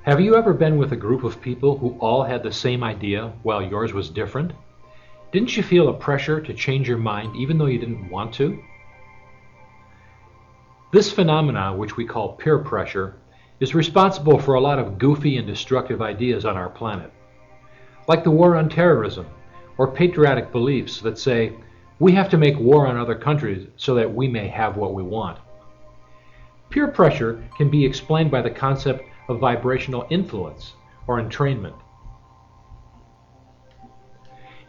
Have you ever been with a group of people who all had the same idea while yours was different? Didn't you feel a pressure to change your mind even though you didn't want to? This phenomena, which we call peer pressure, is responsible for a lot of goofy and destructive ideas on our planet. Like the war on terrorism, or patriotic beliefs that say, we have to make war on other countries so that we may have what we want. Peer pressure can be explained by the concept of vibrational influence, or entrainment.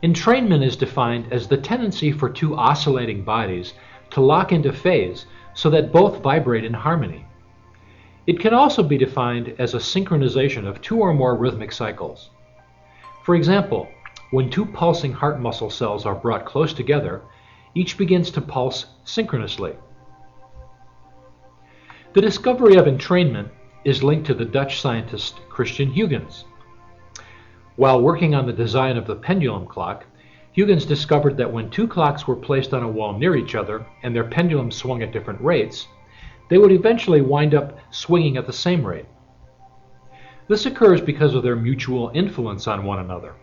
Entrainment is defined as the tendency for two oscillating bodies to lock into phase so that both vibrate in harmony. It can also be defined as a synchronization of two or more rhythmic cycles. For example, when two pulsing heart muscle cells are brought close together, each begins to pulse synchronously. The discovery of entrainment is linked to the Dutch scientist Christian Huygens. While working on the design of the pendulum clock, Huygens discovered that when two clocks were placed on a wall near each other and their pendulums swung at different rates, they would eventually wind up swinging at the same rate. This occurs because of their mutual influence on one another.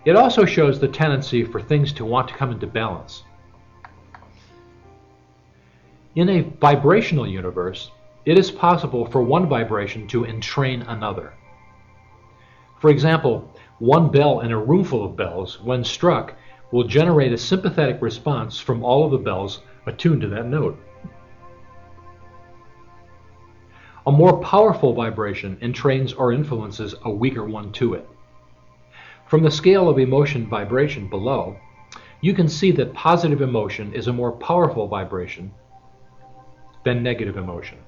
It also shows the tendency for things to want to come into balance. In a vibrational universe, it is possible for one vibration to entrain another. For example, one bell in a room full of bells, when struck, will generate a sympathetic response from all of the bells attuned to that note. A more powerful vibration entrains or influences a weaker one to it. From the scale of emotion vibration below, you can see that positive emotion is a more powerful vibration than negative emotion.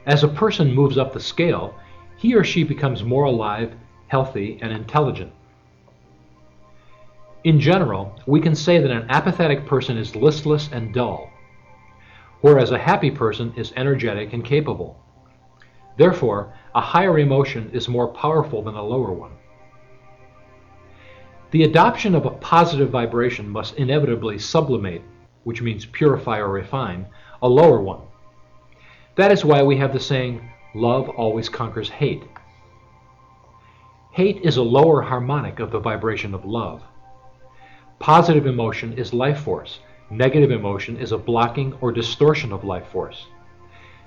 As a person moves up the scale, he or she becomes more alive, healthy, and intelligent. In general, we can say that an apathetic person is listless and dull, whereas a happy person is energetic and capable. Therefore, a higher emotion is more powerful than a lower one. The adoption of a positive vibration must inevitably sublimate, which means purify or refine, a lower one. That is why we have the saying, love always conquers hate. Hate is a lower harmonic of the vibration of love. Positive emotion is life force. Negative emotion is a blocking or distortion of life force.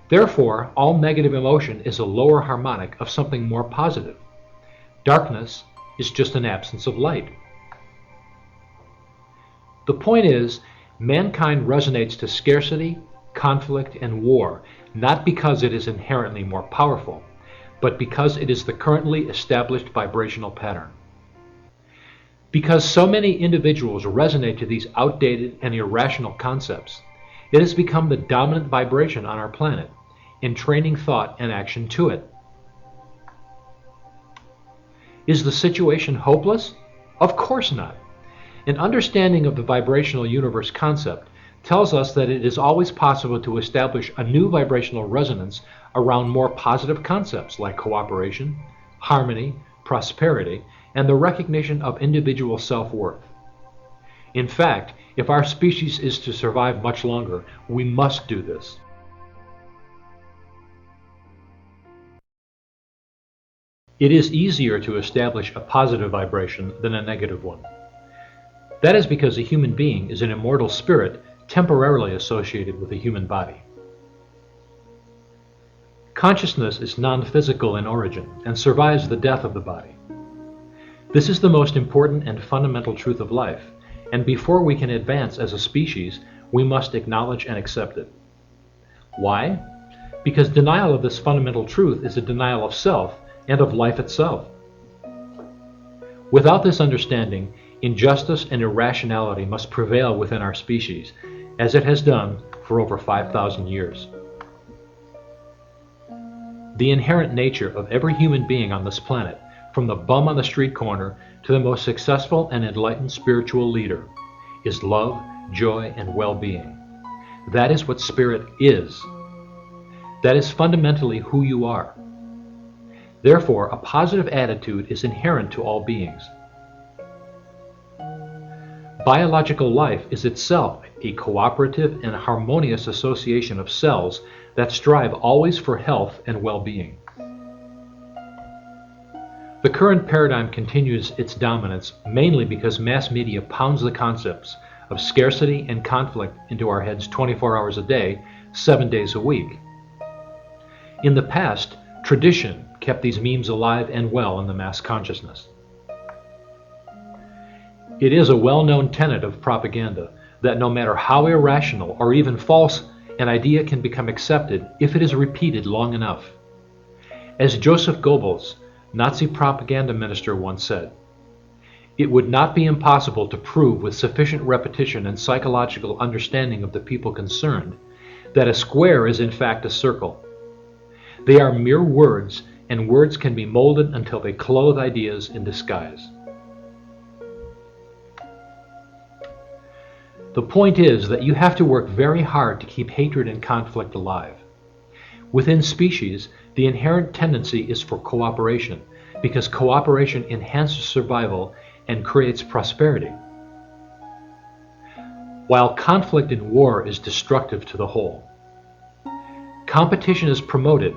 Therefore, all negative emotion is a lower harmonic of something more positive. Darkness is just an absence of light. The point is, mankind resonates to scarcity, conflict, and war, not because it is inherently more powerful, but because it is the currently established vibrational pattern. Because so many individuals resonate to these outdated and irrational concepts, it has become the dominant vibration on our planet, entraining thought and action to it. Is the situation hopeless? Of course not. An understanding of the vibrational universe concept tells us that it is always possible to establish a new vibrational resonance around more positive concepts like cooperation, harmony, prosperity, and the recognition of individual self-worth. In fact, if our species is to survive much longer, we must do this. It is easier to establish a positive vibration than a negative one. That is because a human being is an immortal spirit temporarily associated with a human body. Consciousness is non-physical in origin and survives the death of the body. This is the most important and fundamental truth of life, and before we can advance as a species, we must acknowledge and accept it. Why? Because denial of this fundamental truth is a denial of self and of life itself. Without this understanding, injustice and irrationality must prevail within our species, as it has done for over 5,000 years. The inherent nature of every human being on this planet, from the bum on the street corner to the most successful and enlightened spiritual leader, is love, joy, and well-being. That is what spirit is. That is fundamentally who you are. Therefore, a positive attitude is inherent to all beings. Biological life is itself a cooperative and harmonious association of cells that strive always for health and well-being. The current paradigm continues its dominance mainly because mass media pounds the concepts of scarcity and conflict into our heads 24 hours a day, 7 days a week. In the past, tradition kept these memes alive and well in the mass consciousness. It is a well-known tenet of propaganda that no matter how irrational or even false an idea can become accepted if it is repeated long enough. As Joseph Goebbels, Nazi propaganda minister, once said, "It would not be impossible to prove with sufficient repetition and psychological understanding of the people concerned that a square is in fact a circle. They are mere words, and words can be molded until they clothe ideas in disguise." The point is that you have to work very hard to keep hatred and conflict alive. Within species, the inherent tendency is for cooperation, because cooperation enhances survival and creates prosperity, while conflict and war is destructive to the whole. Competition is promoted,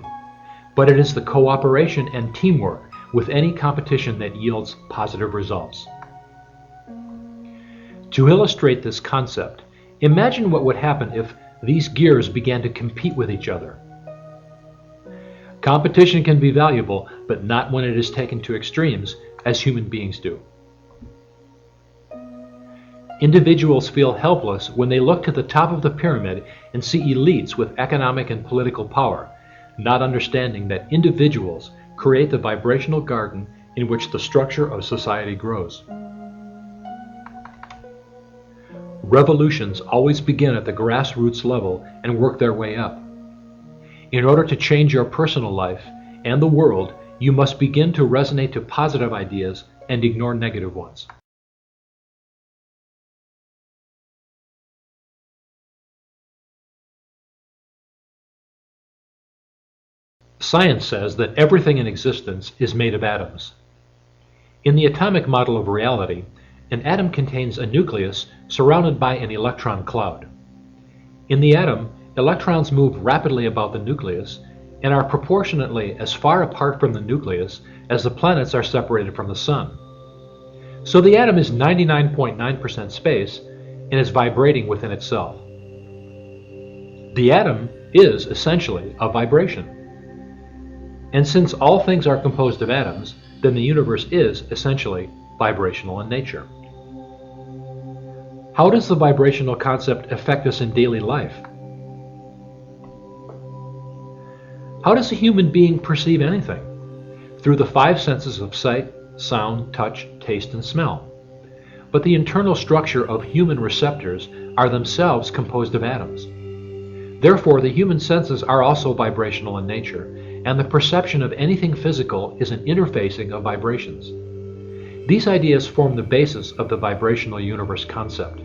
but it is the cooperation and teamwork with any competition that yields positive results. To illustrate this concept, imagine what would happen if these gears began to compete with each other. Competition can be valuable, but not when it is taken to extremes, as human beings do. Individuals feel helpless when they look to the top of the pyramid and see elites with economic and political power, not understanding that individuals create the vibrational garden in which the structure of society grows. Revolutions always begin at the grassroots level and work their way up. In order to change your personal life and the world, you must begin to resonate to positive ideas and ignore negative ones. Science says that everything in existence is made of atoms. In the atomic model of reality, an atom contains a nucleus surrounded by an electron cloud. In the atom, electrons move rapidly about the nucleus and are proportionately as far apart from the nucleus as the planets are separated from the sun. So the atom is 99.9% space and is vibrating within itself. The atom is essentially a vibration. And since all things are composed of atoms, then the universe is essentially vibrational in nature. How does the vibrational concept affect us in daily life? How does a human being perceive anything? Through the 5 senses of sight, sound, touch, taste, and smell. But the internal structure of human receptors are themselves composed of atoms. Therefore, the human senses are also vibrational in nature, and the perception of anything physical is an interfacing of vibrations. These ideas form the basis of the vibrational universe concept.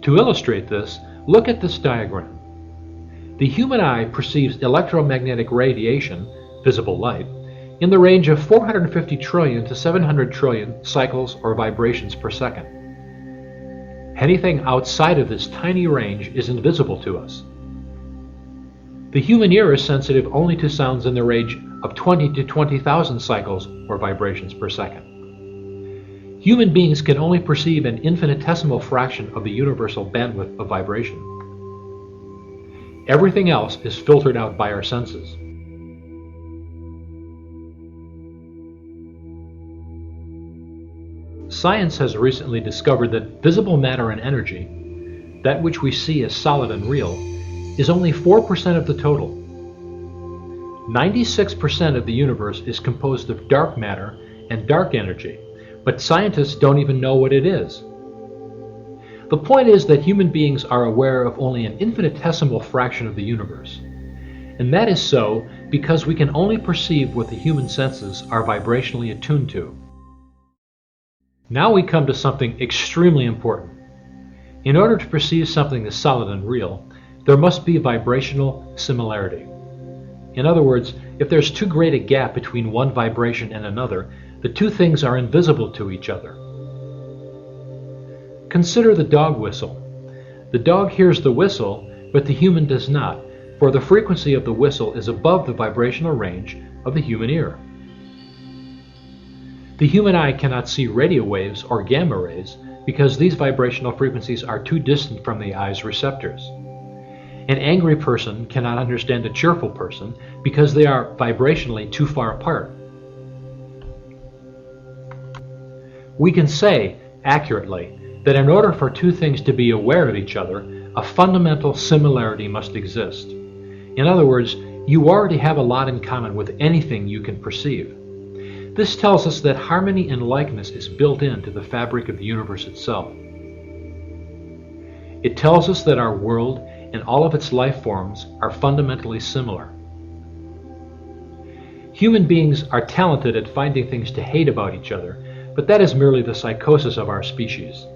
To illustrate this, look at this diagram. The human eye perceives electromagnetic radiation, visible light, in the range of 450 trillion to 700 trillion cycles or vibrations per second. Anything outside of this tiny range is invisible to us. The human ear is sensitive only to sounds in the range of 20 to 20,000 cycles or vibrations per second. Human beings can only perceive an infinitesimal fraction of the universal bandwidth of vibration. Everything else is filtered out by our senses. Science has recently discovered that visible matter and energy, that which we see as solid and real, is only 4% of the total. 96% of the universe is composed of dark matter and dark energy, but scientists don't even know what it is. The point is that human beings are aware of only an infinitesimal fraction of the universe. And that is so because we can only perceive what the human senses are vibrationally attuned to. Now we come to something extremely important. In order to perceive something as solid and real, there must be vibrational similarity. In other words, if there's too great a gap between one vibration and another, the two things are invisible to each other. Consider the dog whistle. The dog hears the whistle, but the human does not, for the frequency of the whistle is above the vibrational range of the human ear. The human eye cannot see radio waves or gamma rays because these vibrational frequencies are too distant from the eye's receptors. An angry person cannot understand a cheerful person because they are vibrationally too far apart. We can say, accurately, that in order for two things to be aware of each other, a fundamental similarity must exist. In other words, you already have a lot in common with anything you can perceive. This tells us that harmony and likeness is built into the fabric of the universe itself. It tells us that our world and all of its life forms are fundamentally similar. Human beings are talented at finding things to hate about each other, but that is merely the psychosis of our species.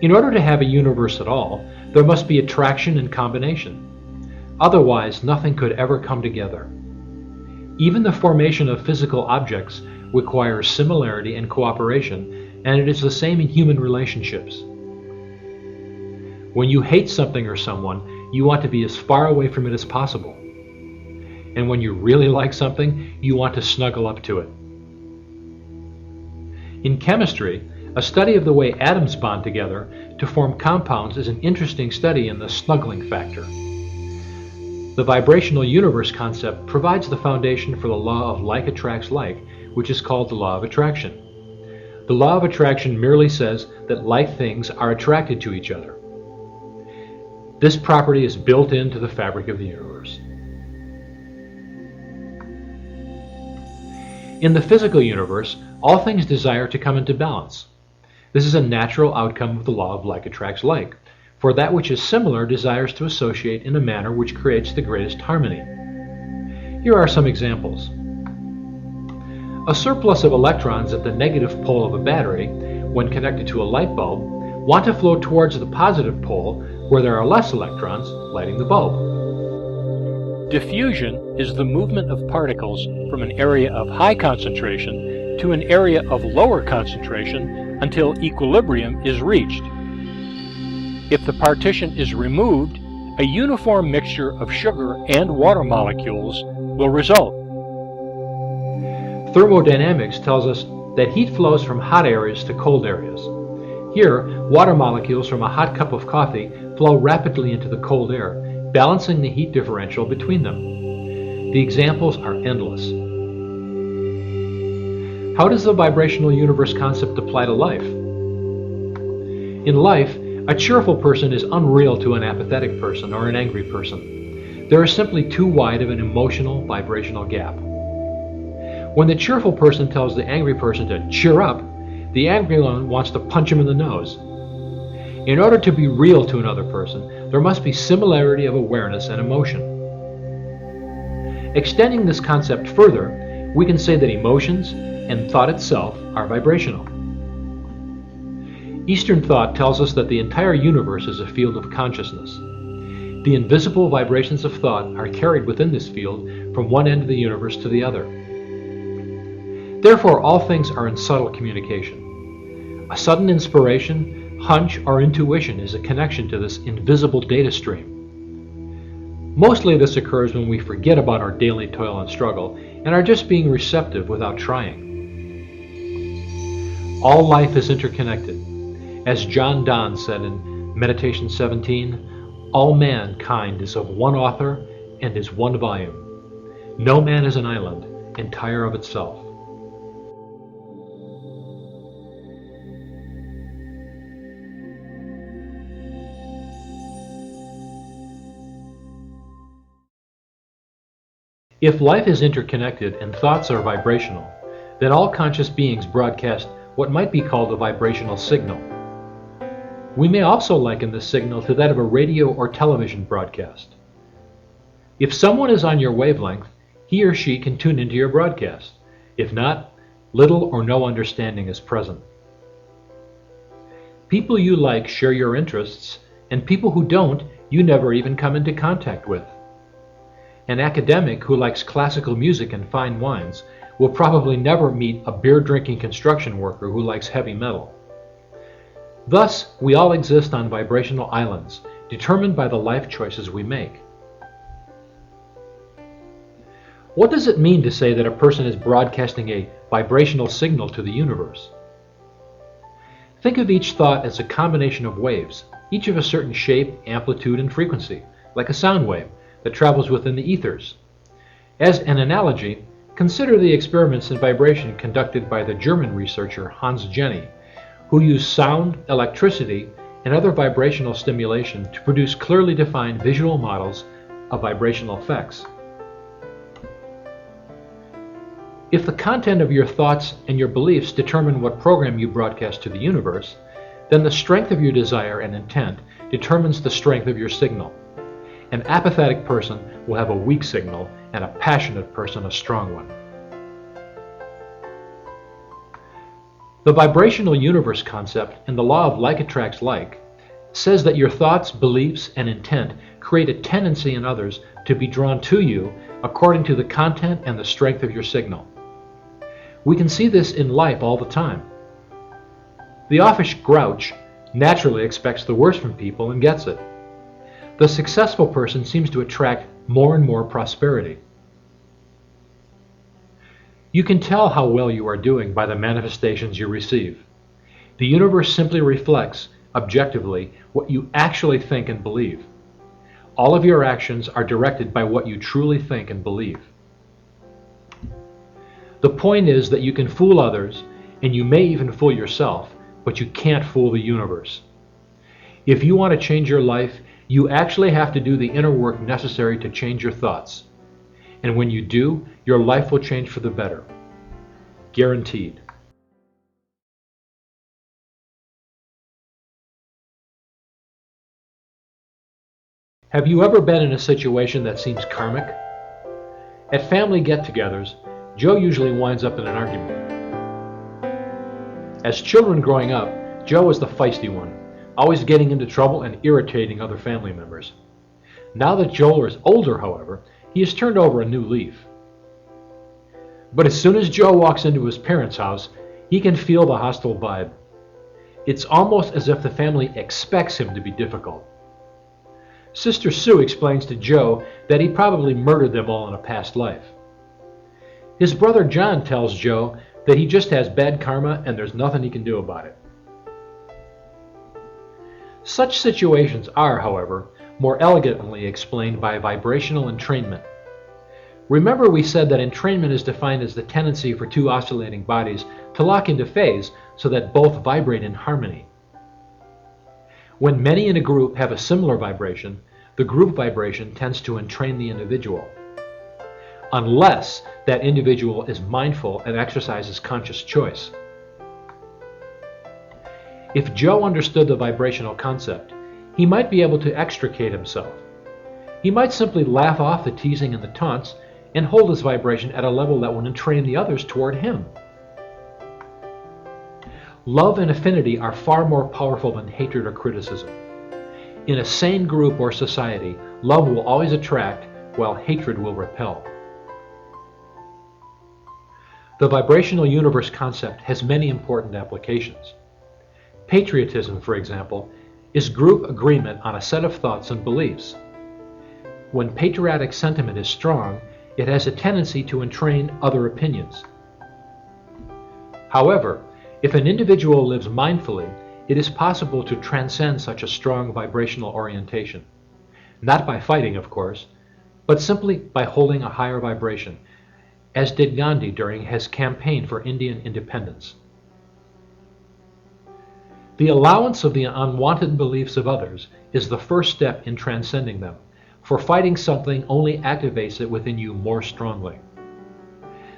In order to have a universe at all, there must be attraction and combination. Otherwise, nothing could ever come together. Even the formation of physical objects requires similarity and cooperation, and it is the same in human relationships. When you hate something or someone, you want to be as far away from it as possible. And when you really like something, you want to snuggle up to it. In chemistry, a study of the way atoms bond together to form compounds is an interesting study in the snuggling factor. The vibrational universe concept provides the foundation for the law of like attracts like, which is called the law of attraction. The law of attraction merely says that like things are attracted to each other. This property is built into the fabric of the universe. In the physical universe, all things desire to come into balance. This is a natural outcome of the law of like attracts like, for that which is similar desires to associate in a manner which creates the greatest harmony. Here are some examples. A surplus of electrons at the negative pole of a battery, when connected to a light bulb, want to flow towards the positive pole where there are less electrons, lighting the bulb. Diffusion is the movement of particles from an area of high concentration to an area of lower concentration until equilibrium is reached. If the partition is removed, a uniform mixture of sugar and water molecules will result. Thermodynamics tells us that heat flows from hot areas to cold areas. Here, water molecules from a hot cup of coffee flow rapidly into the cold air, balancing the heat differential between them. The examples are endless. How does the vibrational universe concept apply to life? In life, a cheerful person is unreal to an apathetic person or an angry person. There is simply too wide of an emotional, vibrational gap. When the cheerful person tells the angry person to cheer up, the angry one wants to punch him in the nose. In order to be real to another person, there must be similarity of awareness and emotion. Extending this concept further, we can say that emotions and thought itself are vibrational. Eastern thought tells us that the entire universe is a field of consciousness. The invisible vibrations of thought are carried within this field from one end of the universe to the other. Therefore, all things are in subtle communication. A sudden inspiration, hunch, or intuition is a connection to this invisible data stream. Mostly this occurs when we forget about our daily toil and struggle and are just being receptive without trying. All life is interconnected. As John Donne said in Meditation 17, all mankind is of one author and is one volume. No man is an island, entire of itself. If life is interconnected and thoughts are vibrational, then all conscious beings broadcast what might be called a vibrational signal. We may also liken this signal to that of a radio or television broadcast. If someone is on your wavelength, he or she can tune into your broadcast. If not, little or no understanding is present. People you like share your interests, and people who don't, you never even come into contact with. An academic who likes classical music and fine wines will probably never meet a beer-drinking construction worker who likes heavy metal. Thus, we all exist on vibrational islands, determined by the life choices we make. What does it mean to say that a person is broadcasting a vibrational signal to the universe? Think of each thought as a combination of waves, each of a certain shape, amplitude, and frequency, like a sound wave that travels within the ethers. As an analogy, consider the experiments in vibration conducted by the German researcher Hans Jenny, who used sound, electricity, and other vibrational stimulation to produce clearly defined visual models of vibrational effects. If the content of your thoughts and your beliefs determine what program you broadcast to the universe, then the strength of your desire and intent determines the strength of your signal. An apathetic person will have a weak signal, and a passionate person a strong one. The vibrational universe concept and the law of like attracts like says that your thoughts, beliefs, and intent create a tendency in others to be drawn to you according to the content and the strength of your signal. We can see this in life all the time. The offish grouch naturally expects the worst from people and gets it. The successful person seems to attract more and more prosperity. You can tell how well you are doing by the manifestations you receive. The universe simply reflects, objectively, what you actually think and believe. All of your actions are directed by what you truly think and believe. The point is that you can fool others, and you may even fool yourself, but you can't fool the universe. If you want to change your life, you actually have to do the inner work necessary to change your thoughts. And when you do, your life will change for the better. Guaranteed. Have you ever been in a situation that seems karmic? At family get-togethers, Joe usually winds up in an argument. As children growing up, Joe was the feisty one, always getting into trouble and irritating other family members. Now that Joel is older, however, he has turned over a new leaf. But as soon as Joe walks into his parents' house, he can feel the hostile vibe. It's almost as if the family expects him to be difficult. Sister Sue explains to Joe that he probably murdered them all in a past life. His brother John tells Joe that he just has bad karma and there's nothing he can do about it. Such situations are, however, more elegantly explained by vibrational entrainment. Remember we said that entrainment is defined as the tendency for two oscillating bodies to lock into phase so that both vibrate in harmony. When many in a group have a similar vibration, the group vibration tends to entrain the individual. Unless that individual is mindful and exercises conscious choice. If Joe understood the vibrational concept, he might be able to extricate himself. He might simply laugh off the teasing and the taunts and hold his vibration at a level that would entrain the others toward him. Love and affinity are far more powerful than hatred or criticism. In a sane group or society, love will always attract, while hatred will repel. The vibrational universe concept has many important applications. Patriotism, for example, is group agreement on a set of thoughts and beliefs. When patriotic sentiment is strong, it has a tendency to entrain other opinions. However, if an individual lives mindfully, it is possible to transcend such a strong vibrational orientation. Not by fighting, of course, but simply by holding a higher vibration, as did Gandhi during his campaign for Indian independence. The allowance of the unwanted beliefs of others is the first step in transcending them, for fighting something only activates it within you more strongly.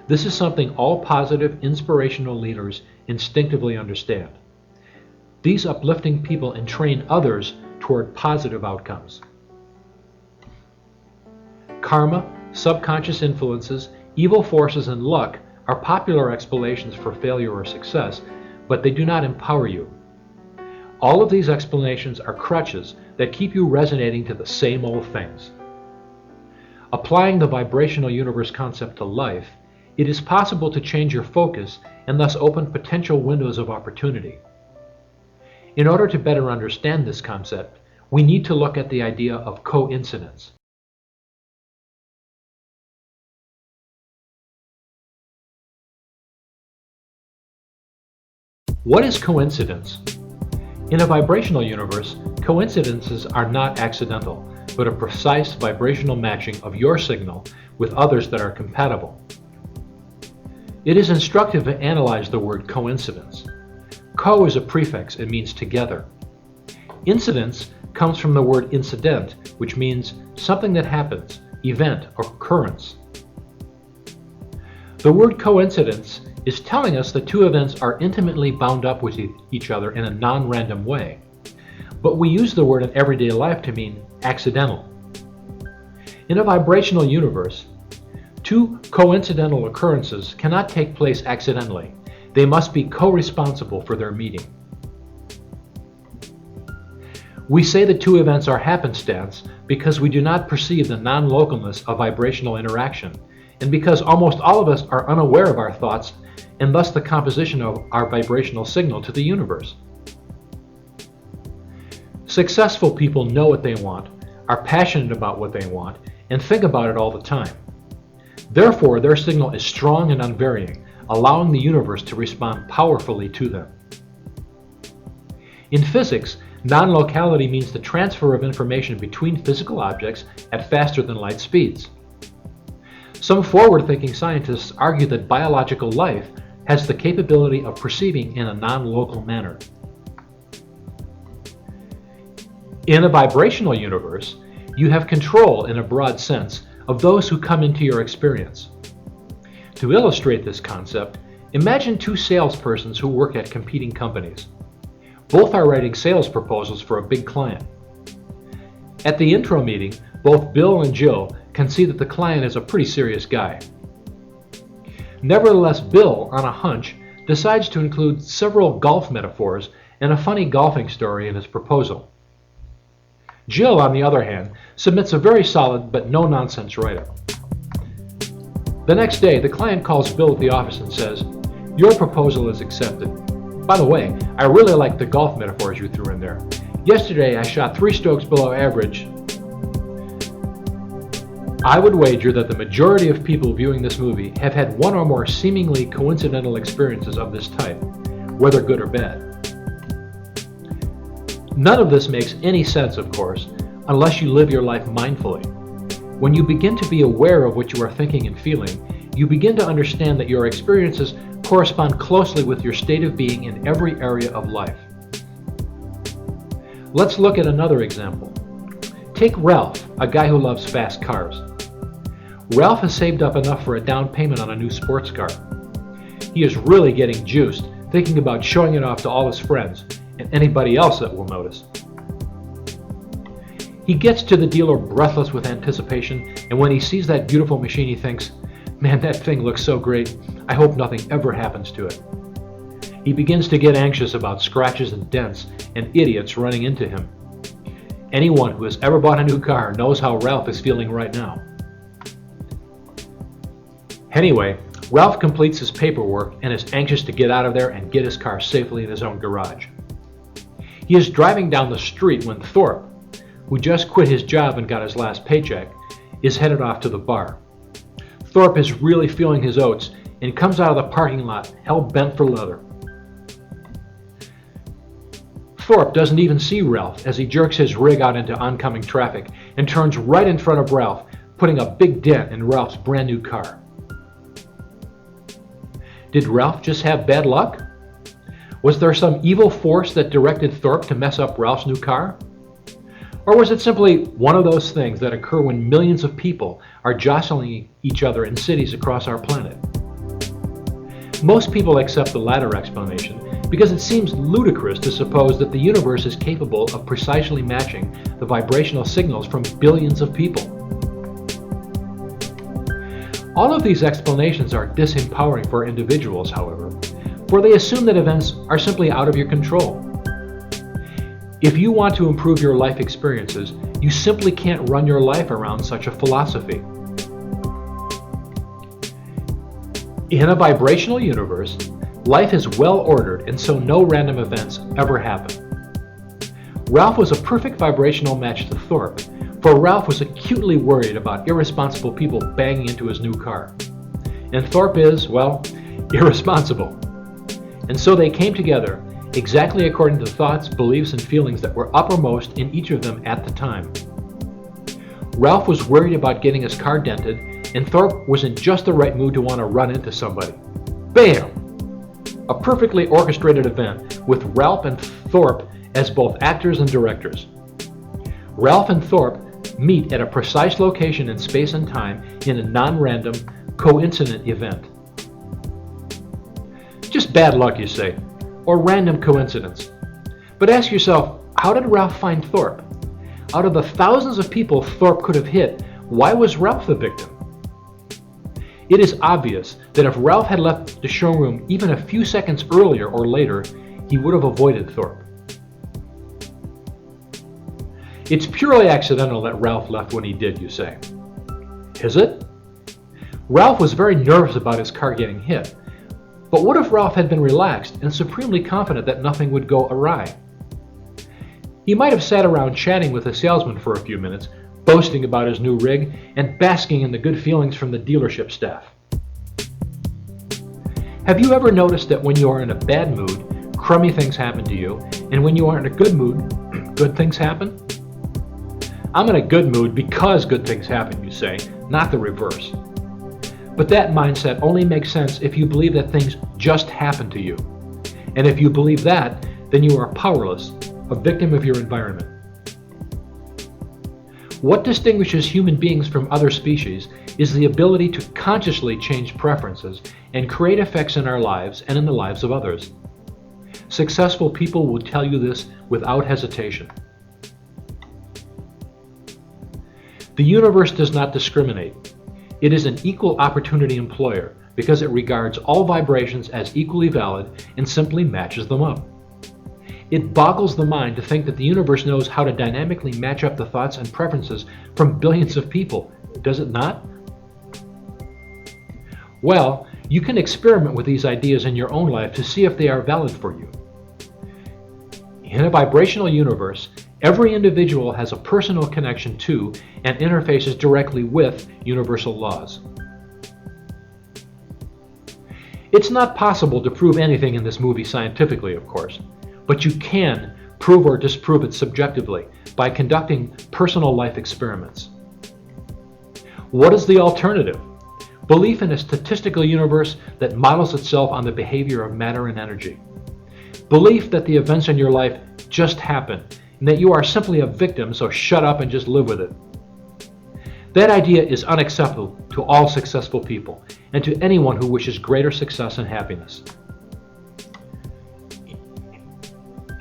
This is something all positive, inspirational leaders instinctively understand. These uplifting people entrain others toward positive outcomes. Karma, subconscious influences, evil forces, and luck are popular explanations for failure or success, but they do not empower you. All of these explanations are crutches that keep you resonating to the same old things. Applying the vibrational universe concept to life, it is possible to change your focus and thus open potential windows of opportunity. In order to better understand this concept, we need to look at the idea of coincidence. What is coincidence? In a vibrational universe, coincidences are not accidental, but a precise vibrational matching of your signal with others that are compatible. It is instructive to analyze the word coincidence. Co is a prefix, it means together. Incidence comes from the word incident, which means something that happens, event or occurrence. The word coincidence is telling us that two events are intimately bound up with each other in a non-random way. But we use the word in everyday life to mean accidental. In a vibrational universe, two coincidental occurrences cannot take place accidentally. They must be co-responsible for their meeting. We say the two events are happenstance because we do not perceive the non-localness of vibrational interaction, and because almost all of us are unaware of our thoughts and thus the composition of our vibrational signal to the universe. Successful people know what they want, are passionate about what they want, and think about it all the time. Therefore, their signal is strong and unvarying, allowing the universe to respond powerfully to them. In physics, non-locality means the transfer of information between physical objects at faster than light speeds. Some forward-thinking scientists argue that biological life has the capability of perceiving in a non-local manner. In a vibrational universe, you have control in a broad sense of those who come into your experience. To illustrate this concept, imagine two salespersons who work at competing companies. Both are writing sales proposals for a big client. At the intro meeting, both Bill and Jill can see that the client is a pretty serious guy. Nevertheless, Bill, on a hunch, decides to include several golf metaphors and a funny golfing story in his proposal. Jill, on the other hand, submits a very solid but no-nonsense write-up. The next day, the client calls Bill at the office and says, "Your proposal is accepted. By the way, I really like the golf metaphors you threw in there. Yesterday, I shot 3 strokes below average. I would wager that the majority of people viewing this movie have had one or more seemingly coincidental experiences of this type, whether good or bad." None of this makes any sense, of course, unless you live your life mindfully. When you begin to be aware of what you are thinking and feeling, you begin to understand that your experiences correspond closely with your state of being in every area of life. Let's look at another example. Take Ralph, a guy who loves fast cars. Ralph has saved up enough for a down payment on a new sports car. He is really getting juiced, thinking about showing it off to all his friends and anybody else that will notice. He gets to the dealer breathless with anticipation, and when he sees that beautiful machine, he thinks, "Man, that thing looks so great. I hope nothing ever happens to it." He begins to get anxious about scratches and dents and idiots running into him. Anyone who has ever bought a new car knows how Ralph is feeling right now. Anyway, Ralph completes his paperwork and is anxious to get out of there and get his car safely in his own garage. He is driving down the street when Thorpe, who just quit his job and got his last paycheck, is headed off to the bar. Thorpe is really feeling his oats and comes out of the parking lot hell-bent for leather. Thorpe doesn't even see Ralph as he jerks his rig out into oncoming traffic and turns right in front of Ralph, putting a big dent in Ralph's brand new car. Did Ralph just have bad luck? Was there some evil force that directed Thorpe to mess up Ralph's new car? Or was it simply one of those things that occur when millions of people are jostling each other in cities across our planet? Most people accept the latter explanation because it seems ludicrous to suppose that the universe is capable of precisely matching the vibrational signals from billions of people. All of these explanations are disempowering for individuals, however, for they assume that events are simply out of your control. If you want to improve your life experiences, you simply can't run your life around such a philosophy. In a vibrational universe, life is well ordered, and so no random events ever happen. Ralph was a perfect vibrational match to Thorpe, for Ralph was acutely worried about irresponsible people banging into his new car. And Thorpe is, well, irresponsible. And so they came together exactly according to the thoughts, beliefs, and feelings that were uppermost in each of them at the time. Ralph was worried about getting his car dented, and Thorpe was in just the right mood to want to run into somebody. Bam! A perfectly orchestrated event with Ralph and Thorpe as both actors and directors. Ralph and Thorpe meet at a precise location in space and time in a non-random, coincident event. Just bad luck, you say, or random coincidence. But ask yourself, how did Ralph find Thorpe? Out of the thousands of people Thorpe could have hit, why was Ralph the victim? It is obvious that if Ralph had left the showroom even a few seconds earlier or later, he would have avoided Thorpe. It's purely accidental that Ralph left when he did, you say. Is it? Ralph was very nervous about his car getting hit. But what if Ralph had been relaxed and supremely confident that nothing would go awry? He might have sat around chatting with the salesman for a few minutes, boasting about his new rig and basking in the good feelings from the dealership staff. Have you ever noticed that when you are in a bad mood, crummy things happen to you, and when you are in a good mood, good things happen? I'm in a good mood because good things happen, you say, not the reverse. But that mindset only makes sense if you believe that things just happen to you. And if you believe that, then you are powerless, a victim of your environment. What distinguishes human beings from other species is the ability to consciously change preferences and create effects in our lives and in the lives of others. Successful people will tell you this without hesitation. The universe does not discriminate. It is an equal opportunity employer because it regards all vibrations as equally valid and simply matches them up. It boggles the mind to think that the universe knows how to dynamically match up the thoughts and preferences from billions of people, does it not? Well, you can experiment with these ideas in your own life to see if they are valid for you. In a vibrational universe, every individual has a personal connection to and interfaces directly with universal laws. It's not possible to prove anything in this movie scientifically, of course, but you can prove or disprove it subjectively by conducting personal life experiments. What is the alternative? Belief in a statistical universe that models itself on the behavior of matter and energy. Belief that the events in your life just happen and that you are simply a victim, so shut up and just live with it. That idea is unacceptable to all successful people and to anyone who wishes greater success and happiness.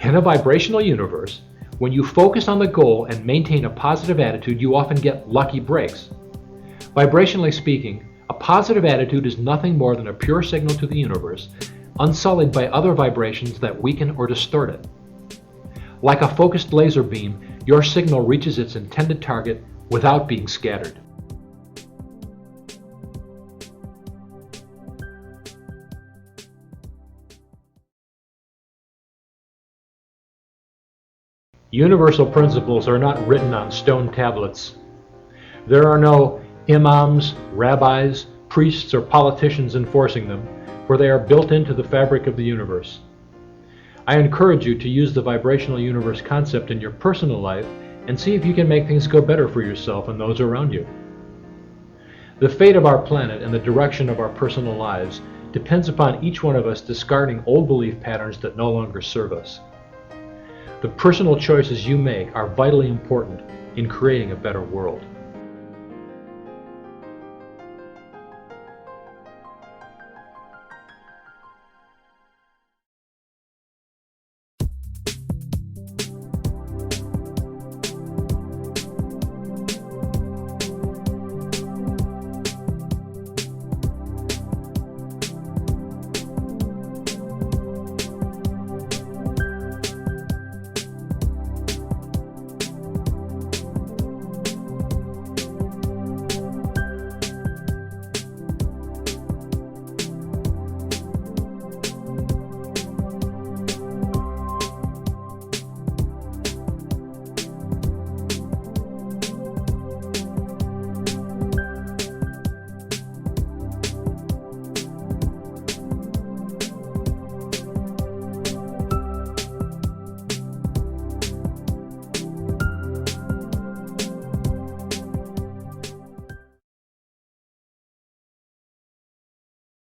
In a vibrational universe, when you focus on the goal and maintain a positive attitude, you often get lucky breaks. Vibrationally speaking, a positive attitude is nothing more than a pure signal to the universe, unsullied by other vibrations that weaken or distort it. Like a focused laser beam, your signal reaches its intended target without being scattered. Universal principles are not written on stone tablets. There are no imams, rabbis, priests, or politicians enforcing them, for they are built into the fabric of the universe. I encourage you to use the vibrational universe concept in your personal life and see if you can make things go better for yourself and those around you. The fate of our planet and the direction of our personal lives depends upon each one of us discarding old belief patterns that no longer serve us. The personal choices you make are vitally important in creating a better world.